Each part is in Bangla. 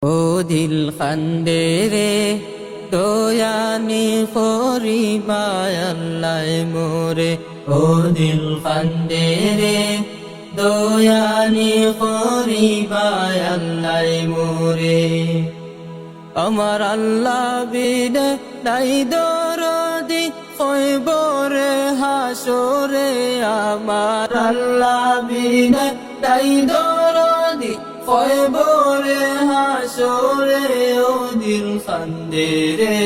ও দিল খান্দে রে দয়ানি করিবায় আল্লাহ মোরে। ও দিল খান্দে রে দয়ানি করিবায় আল্লাহ মোরে। আমার আল্লাহ বিনে নাই দরদি কইবরে হাসরে। আমার আল্লাহ বিনে নাই দরদি কইবরে হাসরে। ও দিল খান্দে রে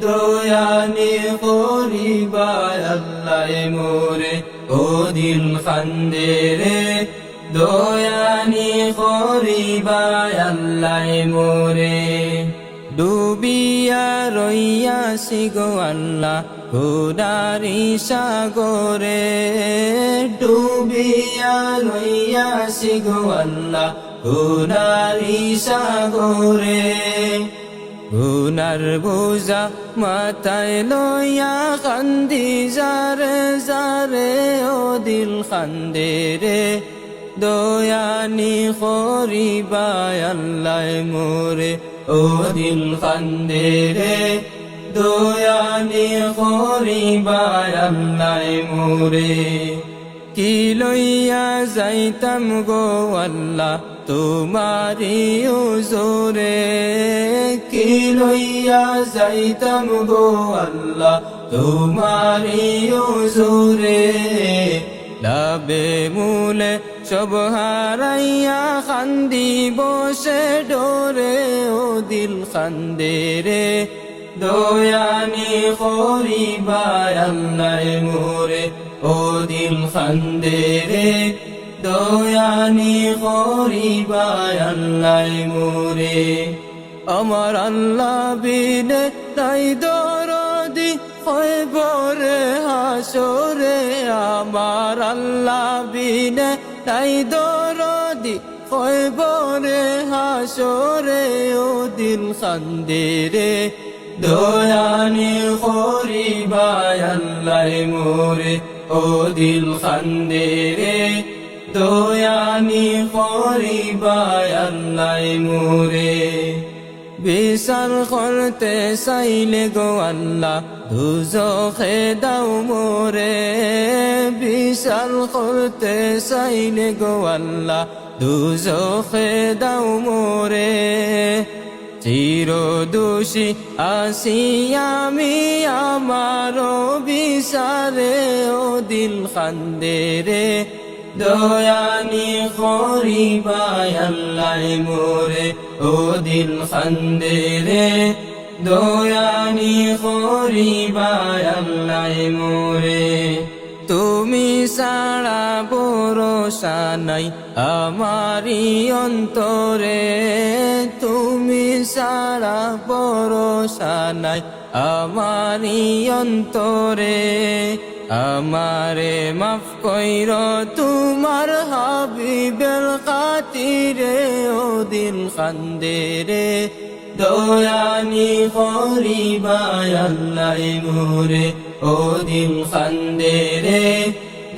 দয়ানি করিবায় আল্লাহ মোরে। ও দিল খান্দে রে দয়ানি করিবায় আল্লাহ মোরে। ডুবিয়া রইয়াছি গো আল্লাহ গুনারি সাগরে। ডুবিয়া রইয়াছি গো আল্লাহ গুনারি সাগরে। গুনার বোঝা মাথায় লইয়া কান্দি যারে যারে। ও দিল খান্দে রে দয়ানি করিবায় আল্লাহ মোরে। ও দিল খান্দে রে দয়ানি করিবায় আল্লাহ মোরে। কি লইয়া যাইতাম গো আল্লাহ তোমারি হুজুরে। কি লইয়া যাইতাম গো আল্লাহ তোমারি হুজুরে। লাবে মূলে সব হারাইয়া খান্দি বসে ডোরে। ও দিল খান্দে রে দয়ানি করিবায় আল্লাহ মোরে। ও দিল খান্দে রে দয়ানি করিবায় আল্লাহ মোরে। আমার আল্লাহ বিনে নাই দরদি কইবরে হাসরে। আমার আল্লাহ বিনে নাই দরদি কইবরে হাসরে। ও দিল খান্দে রে দয়ানি করিবায় আল্লাহ মোরে। ও দিল খান্দে রে দয়ানি করিবায় আল্লাহ মোরে। বিচার করতে চাইলে গো আল্লাহ দুজখে দাও মোরে। বিচার করতে চাইলে গো আল্লাহ দুজখে দাও মোরে। চির দোষী আসি আমি আমার বিচারে। ও দিল খান্দে রে দয়ানি করিবায় আল্লাহ মোরে। ও দিল খান্দে রে দয়ানি করিবায় আল্লাহ মোরে। তুমি সারা ভরসা নাই আমারি অন্তরে। তুমি সারা ভরসা নাই আমারি অন্তরে। আমারে মাফ কইর তোমার হাবিবের খাতিরে। ও দিল খান্দে রে দয়ানি করিবায় আল্লাহ মোরে। ও দিল খান্দে রে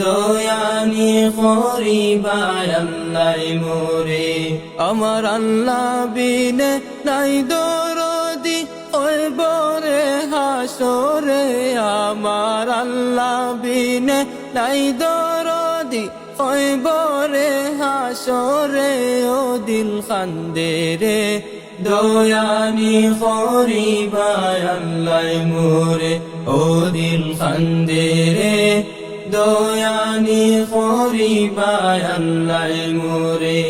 দয়ানি করিবায় আল্লাহ মোরে। আমার আল্লাহ বিনে নাই দরদি কইবরে হাসরে। আমার আল্লাহ বিনে নাই দরদি কইবরে হাসরে। ও দিল খান্দে রে দয়ানি করিবায় আল্লাহ মোরে। ও দিল খান্দে রে দয়ানি করিবায় আল্লাহ মোরে।